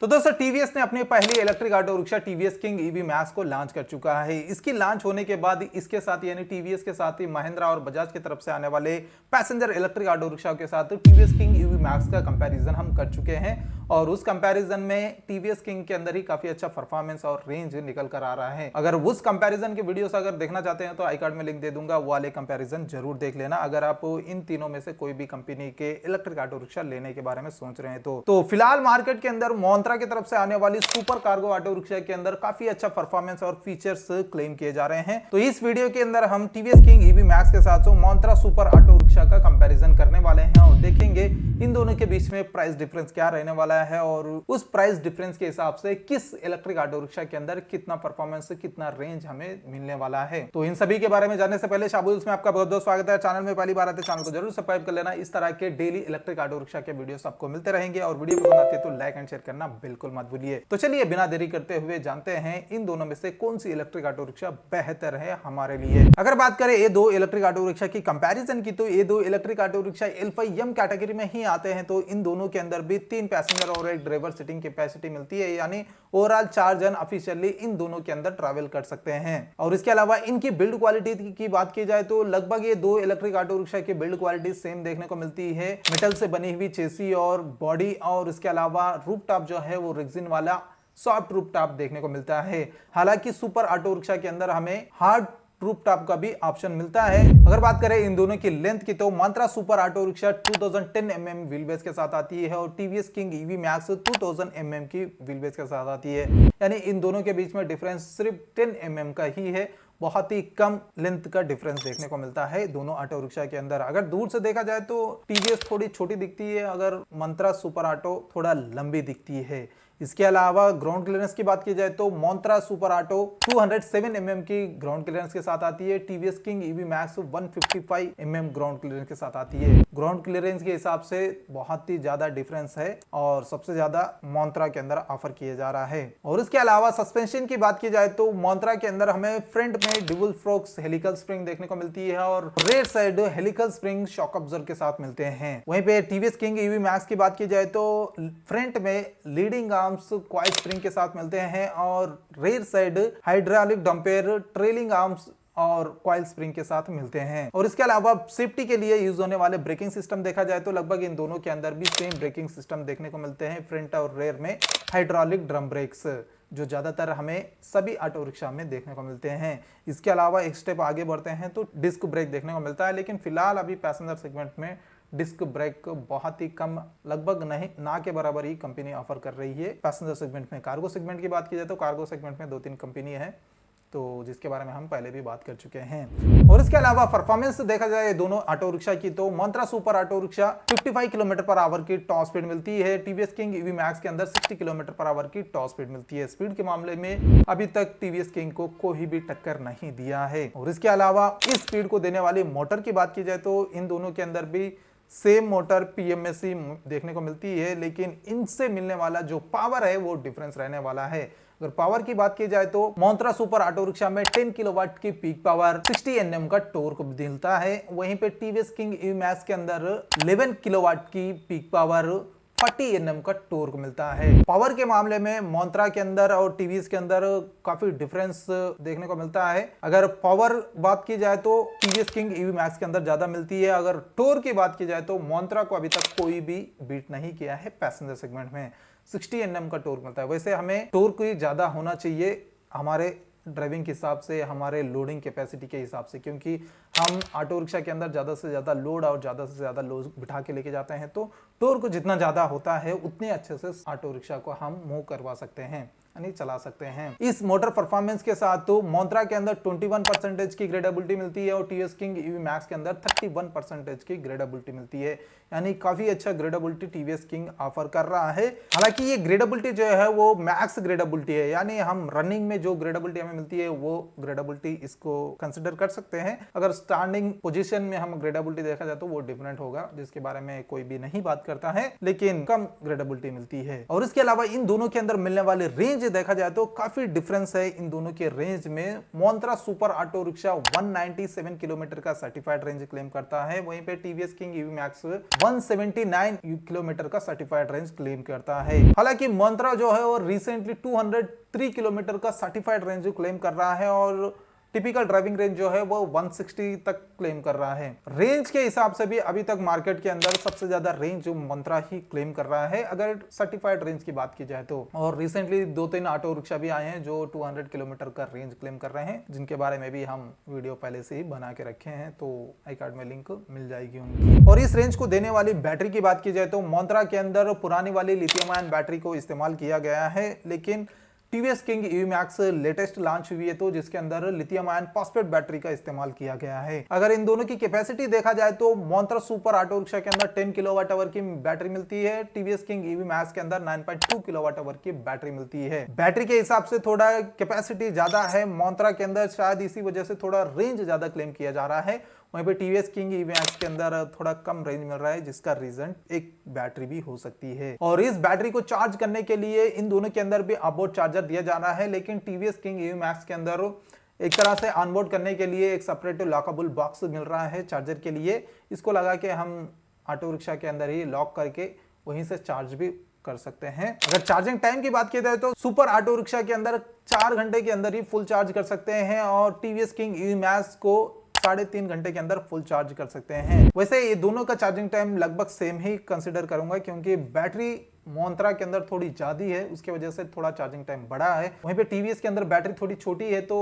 तो दोस्तों टीवीएस ने अपनी पहली electric auto rickshaw TVS king EV max को लॉन्च कर चुका है। इसकी लॉन्च होने के बाद इसके साथ यानी टीवीएस के साथ ही महिंद्रा और बजाज की तरफ से आने वाले पैसेंजर इलेक्ट्रिक ऑटो रिक्शा के साथ टीवीएस किंग ईवी मैक्स का कंपैरिजन हम कर चुके हैं और उस कंपैरिजन में टीवीएस किंग के अंदर ही काफी अच्छा परफॉर्मेंस और रेंज निकल कर आ रहा है। अगर उस कंपैरिजन की वीडियोस अगर देखना चाहते हैं तो आई कार्ड में लिंक दे दूंगा, वो वाले कंपैरिजन जरूर देख लेना अगर आप इन तीनों में से कोई भी कंपनी के इलेक्ट्रिक ऑटो रिक्शा लेने के बारे में सोच रहे हैं तो फिलहाल मार्केट के अंदर मोंत्रा की तरफ से आने वाली सुपर कार्गो ऑटो रिक्शा के अंदर काफी अच्छा परफॉर्मेंस और फीचर्स क्लेम किए जा रहे हैं। तो इस वीडियो के अंदर हम टीवीएस किंग ईवी मैक्स के साथ मोंत्रा सुपर ऑटो रिक्शा का कंपैरिजन करने वाले हैं और देखेंगे इन दोनों के बीच में प्राइस डिफरेंस क्या रहने वाला है और उस प्राइस डिफरेंस के हिसाब से किस इलेक्ट्रिक ऑटो रिक्शा के अंदर कितना परफॉर्मेंस कितना रेंज हमें मिलने वाला है। तो इन सभी के बारे में जानने से पहले शाबुल्स में आपका बहुत बहुत स्वागत है। चैनल में पहली बार आते चैनल को जरूर सब्सक्राइब कर लेना। इस तरह के डेली इलेक्ट्रिक ऑटो रिक्शा के वीडियोस आपको मिलते रहेंगे और वीडियो पसंद आती है तो लाइक एंड शेयर करना बिल्कुल मत भूलिए। तो चलिए बिना देरी करते हुए जानते हैं इन दोनों में से कौन सी इलेक्ट्रिक ऑटो रिक्शा बेहतर है हमारे लिए। अगर बात करें ये दो इलेक्ट्रिक ऑटो रिक्शा की कंपैरिजन की तो ये दो इलेक्ट्रिक ऑटो रिक्शा एल5M कैटेगरी में ही आते हैं। तो इन दोनों के अंदर भी 3 पैसेंजर और एक ड्राइवर सीटिंग कैपेसिटी मिलती है, यानी ओवरऑल 4 जन ऑफिशियली इन दोनों के अंदर ट्रैवल कर सकते हैं। और इसके अलावा इनकी बिल्ड क्वालिटी की बात की जाए तो लगभग ये दो इलेक्ट्रिक ऑटो रिक्शा की बिल्ड क्वालिटी सेम देखने को मिलती है। मेटल से बनी हुई चेसी और बॉडी और इसके अलावा रूफ टॉप जो है वो रेक्सिन वाला सॉफ्ट रूफ टॉप देखने को मिलता है। हालांकि सुपर ऑटो रिक्शा के अंदर हमें हार्ड रूफ टॉप का भी ऑप्शन मिलता है। अगर बात करें इन दोनों की लेंथ की तो Mantra super auto rickshaw 2010 mm wheel base के साथ आती है और TVS king EV max 2000 mm की व्हील बेस के साथ आती है, यानी इन दोनों के बीच में डिफरेंस सिर्फ 10 mm का ही है। बहुत ही कम लेंथ का डिफरेंस देखने को मिलता है दोनों ऑटो रिक्शा के अंदर। अगर दूर से देखा जाए तो टीवीएस थोड़ी छोटी दिखती है, अगर मंत्रा सुपर ऑटो थोड़ा लंबी दिखती है। इसके अलावा ग्राउंड क्लियरेंस की बात की जाए तो मोंत्रा सुपर ऑटो 207 mm की ग्राउंड क्लियरेंस के साथ आती है। TVS king EV max 155 mm ground clearance के साथ आती है। ग्राउंड क्लियरेंस के हिसाब से बहुत ही ज्यादा डिफरेंस है और सबसे ज्यादा मोंत्रा के अंदर ऑफर किया जा रहा है। और इसके अलावा सस्पेंशन की बात की जाए तो मोंत्रा के अंदर हमें फ्रंट में डुअल फ्रोक्स हेलिकल स्प्रिंग देखने को मिलती है और rear side helical spring shock absorber के साथ मिलते हैं। वहीं पे टीवीएस किंग ईवी मैक्स की बात की जाए तो फ्रंट में लीडिंग क्वाइल स्प्रिंग के साथ मिलते हैं और rear side hydraulic damper trailing arms और क्वाइल स्प्रिंग के साथ मिलते हैं। और इसके अलावा सेफ्टी के लिए यूज होने वाले ब्रेकिंग सिस्टम देखा जाए तो लगभग इन दोनों के अंदर भी सेम ब्रेकिंग सिस्टम देखने को मिलते हैं। फ्रंट और रेयर में हाइड्रोलिक ड्रम ब्रेक्स जो ज्यादातर हमें सभी ऑटो रिक्शा में देखने को मिलते हैं। इसके अलावा एक स्टेप आगे बढ़ते हैं तो डिस्क ब्रेक देखने को मिलता है, लेकिन फिलहाल अभी पैसेंजर सेगमेंट में डिस्क ब्रेक बहुत ही कम, लगभग नहीं ना के बराबर ही कंपनी ऑफर कर रही है पैसेंजर सेगमेंट में। कार्गो सेगमेंट की बात की जाए तो कार्गो सेगमेंट में 2-3 कंपनी है तो जिसके बारे में हम पहले भी बात कर चुके हैं। और इसके अलावा परफॉर्मेंस देखा जाए दोनों ऑटो रिक्शा की तो Mantra super auto rickshaw 55 kilometre per hour की टॉप स्पीड मिलती है। टीवीएस किंग ईवी मैक्स के अंदर 60 किलोमीटर पर आवर की टॉप स्पीड मिलती है। स्पीड के मामले में अभी तक टीवीएस किंग को कोई भी टक्कर नहीं दिया है। और इसके अलावा इस स्पीड को देने वाली मोटर की बात की जाए तो इन दोनों के अंदर भी सेम मोटर पीएमएससी देखने को मिलती है, लेकिन इनसे मिलने वाला जो पावर है वो डिफरेंस रहने वाला है। अगर पावर की बात की जाए तो मोंत्रा सुपर ऑटो रिक्शा में 10 किलोवाट की पीक पावर 60 Nm का टॉर्क मिलता है। वहीं पे टीवीएस किंग ईवी मैक्स के अंदर 11 किलोवाट की पीक पावर 40 Nm का टॉर्क मिलता है। पावर के मामले में मोंत्रा के अंदर और टीवीएस के अंदर काफी डिफरेंस देखने को मिलता है। अगर पावर बात की जाए तो टीवीएस किंग ईवी मैक्स के अंदर ज्यादा मिलती है। अगर टॉर्क की बात की जाए तो मोंत्रा को अभी तक कोई भी बीट नहीं किया है पैसेंजर सेगमेंट में। 60 Nm का टॉर्क मिलता है। वैसे हमें टॉर्क ही ज्यादा होना चाहिए हमारे ड्राइविंग के हिसाब से, हमारे लोडिंग कैपेसिटी के हिसाब से, क्योंकि हम ऑटो रिक्शा के अंदर ज़्यादा से ज़्यादा लोड और ज़्यादा से ज़्यादा लोड बिठा के लेके जाते हैं तो टॉर्क जितना ज़्यादा होता है उतने अच्छे से ऑटो रिक्शा को हम मूव करवा सकते हैं, यानी चला सकते हैं। इस मोटर परफॉर्मेंस के साथ तो मोंत्रा के अंदर 21% की ग्रेडेबिलिटी मिलती है और टीवीएस किंग ईवी मैक्स के अंदर 31% की ग्रेडेबिलिटी मिलती है, यानी काफी अच्छा ग्रेडेबिलिटी टीवीएस किंग ऑफर कर रहा है। हालांकि ये ग्रेडेबिलिटी जो है वो मैक्स ग्रेडेबिलिटी है, यानी हम रनिंग में जो ग्रेडेबिलिटी हमें मिलती है वो ग्रेडेबिलिटी इसको कंसिडर कर सकते हैं। अगर स्टैंडिंग पोजीशन में हम ग्रेडेबिलिटी देखा जाए तो वो डिफरेंट होगा, जिसके बारे में कोई भी नहीं बात करता है, लेकिन कम ग्रेडेबिलिटी मिलती है। और इसके अलावा इन दोनों के अंदर मिलने वाले रेंज देखा जाए तो काफी डिफरेंस है इन दोनों के रेंज में। मोंत्रा सुपर ऑटो रिक्शा 197 किलोमीटर का सर्टिफाइड रेंज क्लेम करता है, वहीं पे TVS king EV max 179 kilometre का सर्टिफाइड रेंज क्लेम करता है। हालांकि मोंत्रा जो है वो रिसेंटली 203 किलोमीटर का सर्टिफाइड रेंज क्लेम कर रहा है और टिपिकल ड्राइविंग रेंज जो है वो 160 तक क्लेम कर रहा है। रेंज के हिसाब से भी अभी तक मार्केट के अंदर सबसे ज्यादा रेंज जो मोंत्रा ही क्लेम कर रहा है अगर सर्टिफाइड रेंज की बात की जाए तो। और रिसेंटली 2-3 ऑटो रिक्शा भी आए हैं जो 200 किलोमीटर का रेंज क्लेम कर रहे हैं, जिनके बारे में भी हम वीडियो पहले से ही बना के रखे हैं, तो आई कार्ड में लिंक मिल जाएगी उनकी। और इस रेंज को देने वाली बैटरी की बात की जाए तो मोंत्रा के अंदर पुरानी वाली लिथियम आयन बैटरी को इस्तेमाल किया गया है, लेकिन TVS king EV max latest launch हुई है तो जिसके अंदर लिथियम आयन फॉस्फेट बैटरी का इस्तेमाल किया गया है। अगर इन दोनों की कैपेसिटी देखा जाए तो मोंत्रा सुपर ऑटो रिक्शा के अंदर 10 किलोवाट आवर की बैटरी मिलती है, टीवीएस किंग ईवी मैक्स के अंदर 9.2 किलोवाट आवर की बैटरी मिलती है। बैटरी के हिसाब से थोड़ा कैपेसिटी ज्यादा है मोंत्रा के अंदर, शायद इसी वजह से थोड़ा रेंज ज्यादा क्लेम किया जा रहा है। वहीं पे टीवीएस किंग ईवी मैक्स के अंदर थोड़ा कम रेंज मिल रहा है, जिसका रीजन एक बैटरी भी हो सकती है। और इस बैटरी को चार्ज करने के लिए इन दोनों के अंदर भी ऑनबोर्ड चार्जर दिया जा रहा है, लेकिन टीवीएस किंग ईवी मैक्स के अंदर एक तरह से ऑनबोर्ड करने के लिए एक सेपरेट लॉकेबल बॉक्स मिल रहा है चार्जर के लिए। इसको लगा के हम ऑटो रिक्शा के अंदर ही लॉक करके वहीं से चार्ज भी कर सकते हैं। अगर चार्जिंग टाइम की बात की जाए तो सुपर ऑटो रिक्शा के अंदर 4 घंटे के अंदर ही फुल चार्ज कर सकते हैं और टीवीएस किंग ईवी मैक्स को 3.5 घंटे के अंदर फुल चार्ज कर सकते हैं। वैसे ये दोनों का चार्जिंग टाइम लगभग सेम ही कंसीडर करूंगा, क्योंकि बैटरी मोंत्रा के अंदर थोड़ी ज्यादा है, उसकी वजह से थोड़ा चार्जिंग टाइम बड़ा है। वहीं पे टीवीएस के अंदर बैटरी थोड़ी छोटी है तो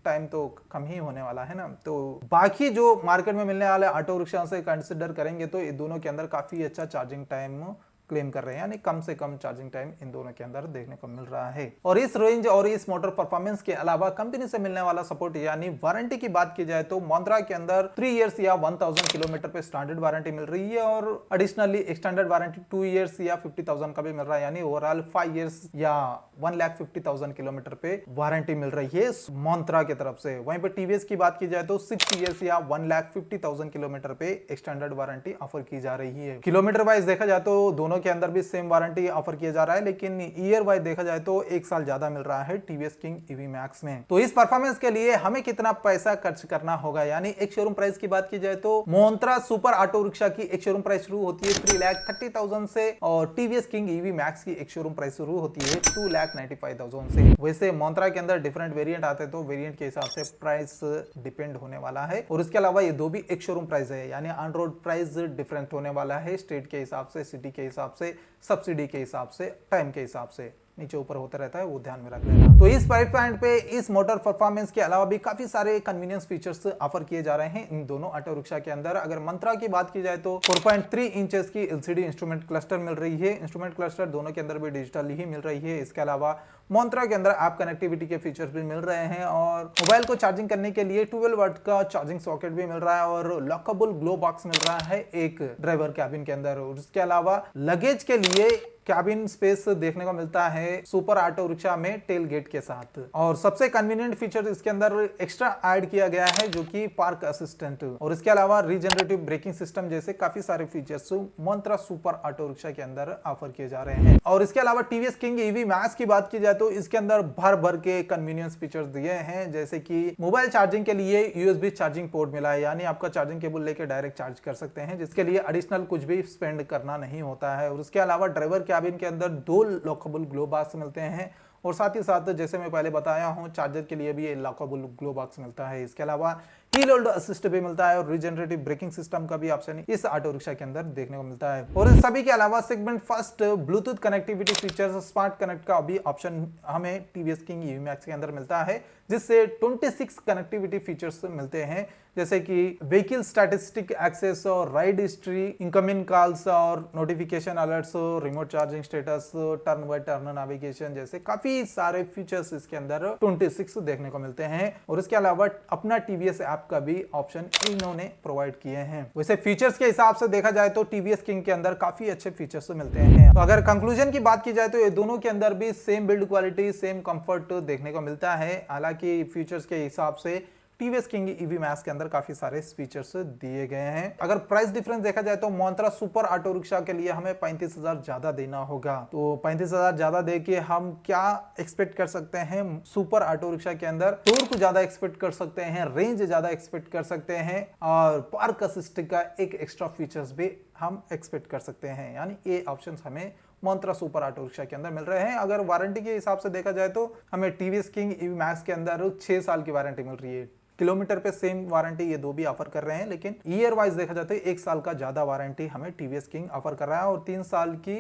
टाइम तो कम ही होने वाला है ना। तो बाकी जो मार्केट में मिलने वाले ऑटो रिक्शा से कंसिडर करेंगे तो ये दोनों के अंदर काफी अच्छा चार्जिंग टाइम क्लेम कर रहे हैं, यानी कम से कम चार्जिंग टाइम इन दोनों के अंदर देखने को मिल रहा है। और इस रेंज और इस मोटर परफॉर्मेंस के अलावा कंपनी से मिलने वाला सपोर्ट यानी वारंटी की बात की जाए तो मोंत्रा के अंदर 3 इयर्स या 1000 किलोमीटर पे स्टैंडर्ड वारंटी मिल रही है और एडिशनली एक्सटेंडेड वारंटी 2 इयर्स या 50,000 का भी मिल रहा है, यानी ओवरऑल 5 इयर्स या 1,50,000 किलोमीटर पे वारंटी मिल रही है मोंत्रा की तरफ से। वहीं पे टीवीएस की बात की जाए तो 6 इयर्स या 1,50,000 किलोमीटर पे एक्सटेंडेड वारंटी ऑफर की जा रही है। किलोमीटर वाइज देखा जाए तो दोनों के अंदर भी सेम वारंटी ऑफर किया जा रहा है, लेकिन ईयर वाइज देखा जाए तो 1 साल ज्यादा मिल रहा है टीवीएस किंग ईवी मैक्स में। तो इस परफॉर्मेंस के लिए हमें कितना पैसा खर्च करना होगा, यानी एक शोरूम प्राइस की बात की जाए तो मोंत्रा सुपर ऑटो रिक्शा की एक शोरूम प्राइस शुरू होती है 3,30,000 से और टीवीएस किंग ईवी मैक्स की एक शोरूम प्राइस शुरू होती है 2,95,000 से। वैसे मोंत्रा के अंदर डिफरेंट वेरिएंट आते हैं तो वेरिएंट के हिसाब से प्राइस डिपेंड होने वाला है। और इसके अलावा ये दो भी एक शोरूम प्राइस है, यानी ऑन रोड प्राइस डिफरेंट होने वाला है, स्टेट के हिसाब से, सिटी के हिसाब से, सब्सिडी के हिसाब से, टाइम के हिसाब से नीचे ऊपर होता रहता है, वो ध्यान में रख लेना। तो इस प्राइस पॉइंट पे इस मोटर परफॉर्मेंस के अलावा भी काफी सारे कन्वीनियंस फीचर्स ऑफर किए जा रहे हैं इन दोनों ऑटो रिक्शा के अंदर। अगर मंत्रा की बात की जाए तो 4.3 इंचेस की एलसीडी इंस्ट्रूमेंट क्लस्टर मिल रही है, इंस्ट्रूमेंट क्लस्टर दोनों के अंदर भी डिजिटल ही मिल रही है। इसके अलावा मोंत्रा के अंदर ऐप कनेक्टिविटी के फीचर्स भी मिल रहे हैं और मोबाइल को चार्जिंग करने के लिए 12 वाट का चार्जिंग सॉकेट भी मिल रहा है और लॉकेबल ग्लो बॉक्स मिल रहा है एक ड्राइवर कैबिन के अंदर। और इसके अलावा लगेज के लिए कैबिन स्पेस देखने को मिलता है सुपर ऑटो रिक्शा में टेल गेट के साथ। और सबसे कन्वीनियंट फीचर इसके अंदर एक्स्ट्रा ऐड किया गया है जो कि पार्क असिस्टेंट। और इसके अलावा रीजनरेटिव ब्रेकिंग सिस्टम जैसे काफी सारे फीचर्स मोंत्रा सुपर ऑटो रिक्शा के अंदर ऑफर किए जा रहे हैं। और इसके अलावा टीवीएस किंग ईवी मैक्स की बात की जाए तो इसके अंदर भर भर के कन्वीनियंस फीचर्स दिए हैं, जैसे कि मोबाइल चार्जिंग के लिए यूएसबी चार्जिंग पोर्ट मिला है, यानी आपका चार्जिंग केबल लेके डायरेक्ट चार्ज कर सकते हैं, जिसके लिए एडिशनल कुछ भी स्पेंड करना नहीं होता है। और उसके अलावा ड्राइवर कैबिन के अंदर 2 लॉकेबल ग्लो बॉक्स मिलते हैं और साथ ही साथ जैसे मैं पहले बताया हूं चार्जर के लिए भी लॉकेबल ग्लो बॉक्स मिलता है। इसके अलावा हील होल्ड असिस्ट भी मिलता है और रीजनरेटिव ब्रेकिंग सिस्टम का भी ऑप्शन इस ऑटो रिक्शा के अंदर देखने को मिलता है। और इन सभी के अलावा segment first Bluetooth connectivity features, smart connect का भी ऑप्शन हमें टीवीएस किंग ईवी मैक्स के अंदर मिलता है, जिससे 26 कनेक्टिविटी फीचर्स मिलते हैं, जैसे कि व्हीकल स्टैटिस्टिक एक्सेस और राइड हिस्ट्री, इनकमिंग कॉल्स और notification alerts, remote charging status, turn by turn navigation जैसे काफी सारे फीचर्स इसके अंदर 26 देखने को मिलते हैं। और इसके अलावा अपना टीवीएस ऐप का भी ऑप्शन इन्होंने प्रोवाइड किए हैं। वैसे फीचर्स के हिसाब से देखा जाए तो टीवीएस किंग के अंदर काफी अच्छे फीचर्स मिलते हैं। तो अगर कंक्लूजन की बात की जाए तो ये दोनों के अंदर भी same build quality, same comfort देखने को मिलता है। हालांकि फीचर्स के हिसाब से टीवीएस किंग ईवी मैक्स के अंदर काफी सारे फीचर्स दिए गए हैं। अगर प्राइस डिफरेंस देखा जाए तो मंत्रा सुपर ऑटो रिक्शा के लिए हमें 35,000 ज्यादा देना होगा। तो 35,000 ज्यादा दे के हम क्या एक्सपेक्ट कर सकते हैं सुपर ऑटो रिक्शा के अंदर? टॉर्क ज्यादा एक्सपेक्ट कर सकते हैं, रेंज ज्यादा एक्सपेक्ट कर सकते हैं और पार्क असिस्ट का एक एक्स्ट्रा फीचर्स भी हम एक्सपेक्ट कर सकते हैं। यानी ये ऑप्शंस हमें मंत्रा सुपर ऑटो रिक्शा के अंदर मिल रहे हैं। अगर वारंटी के हिसाब से देखा जाए तो हमें टीवीएस किंग ईवी मैक्स के अंदर 6 साल की वारंटी मिल रही है। किलोमीटर पे सेम वारंटी ये दो भी ऑफर कर रहे हैं, लेकिन ईयर वाइज देखा जाए तो 1 साल का ज्यादा वारंटी हमें टीवीएस किंग ऑफर कर रहा है और 3 साल की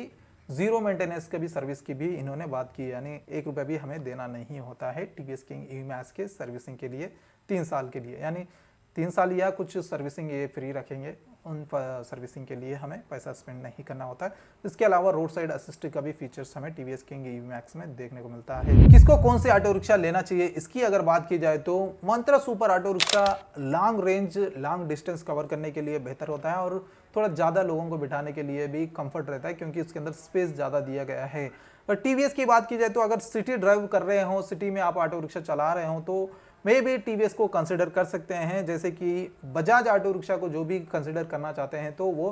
जीरो मेंटेनेंस का भी सर्विस की भी इन्होंने बात की, यानी 1 रुपया भी हमें देना नहीं होता है टीवीएस किंग ईवी मैक्स के सर्विसिंग के लिए 3 साल के लिए। यानी 3 साल या कुछ सर्विसिंग ये फ्री रखेंगे, उन सर्विसिंग के लिए हमें पैसा स्पेंड नहीं करना होता है। इसके अलावा रोड साइड असिस्ट का भी फीचर्स हमें टीवीएस किंग ईवी मैक्स में देखने को मिलता है। किसको कौन से ऑटो रिक्शा लेना चाहिए, इसकी अगर बात की जाए तो Mantra super auto rickshaw long range long distance cover करने के लिए बेहतर होता है और थोड़ा ज़्यादा लोगों को बिठाने के लिए भी कंफर्ट रहता है, क्योंकि इसके अंदर स्पेस ज़्यादा दिया गया है। और टीवीएस की बात की जाए तो अगर सिटी ड्राइव कर रहे हो, सिटी में आप ऑटो रिक्शा चला रहे हो तो मे भी टीवीएस को कंसिडर कर सकते हैं। जैसे कि बजाज ऑटो रिक्शा को जो भी कंसिडर करना चाहते हैं तो वो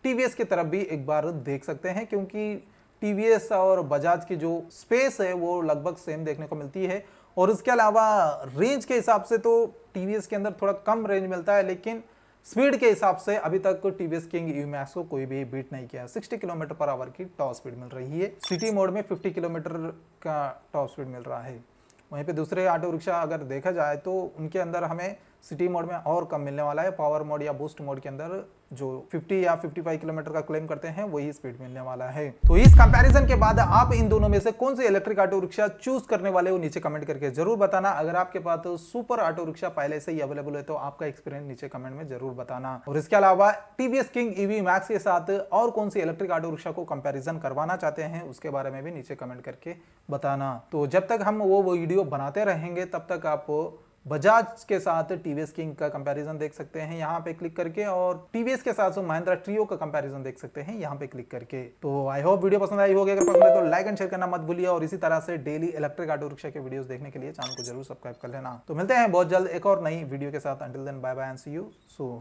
टीवीएस की तरफ भी एक बार देख सकते हैं, क्योंकि टीवीएस और बजाज की जो स्पेस है वो लगभग सेम देखने को मिलती है। और इसके अलावा रेंज के हिसाब से तो टीवीएस के अंदर थोड़ा कम रेंज मिलता है, लेकिन स्पीड के हिसाब से अभी तक टीवीएस किंग ईवी मैक्स को कोई भी बीट नहीं किया। 60 किलोमीटर पर आवर की टॉप स्पीड मिल रही है, सिटी मोड में 50 किलोमीटर का टॉप स्पीड मिल रहा है। वहीं पे दूसरे ऑटो रिक्शा अगर देखा जाए तो उनके अंदर हमें सिटी मोड में और कम मिलने वाला है। पावर मोड या बूस्ट मोड के अंदर जो 50 या 55 किलोमीटर का क्लेम करते हैं वही स्पीड मिलने वाला है। तो इस कंपैरिजन के बाद आप इन दोनों में से कौन सी इलेक्ट्रिक ऑटो रिक्शा चूज करने वाले हो नीचे कमेंट करके जरूर बताना। अगर आपके पास तो सुपर ऑटो रिक्शा पहले से ही अवेलेबल है तो आपका एक्सपीरियंस नीचे कमेंट में जरूर बताना। और इसके अलावा टीवीएस किंग ईवी मैक्स के साथ और कौन सी इलेक्ट्रिक ऑटो रिक्शा को कंपैरिजन करवाना चाहते हैं उसके बारे में भी नीचे कमेंट करके बताना। तो जब तक हम वो वीडियो बनाते रहेंगे तब तक आप बजाज के साथ टीवीएस किंग का कंपैरिजन देख सकते हैं यहाँ पे क्लिक करके, और टीवीएस के साथ महिंद्रा ट्रियो का कंपैरिजन देख सकते हैं यहाँ पे क्लिक करके। तो आई होप वीडियो पसंद आई होगी। अगर पसंद है तो लाइक एंड शेयर करना मत भूलिए और इसी तरह से डेली इलेक्ट्रिक ऑटो रिक्शा के वीडियोस देखने के लिए चैनल को जरूर सब्सक्राइब कर लेना। तो मिलते हैं बहुत जल्द एक और नई वीडियो के साथ। Until then bye bye and see you soon.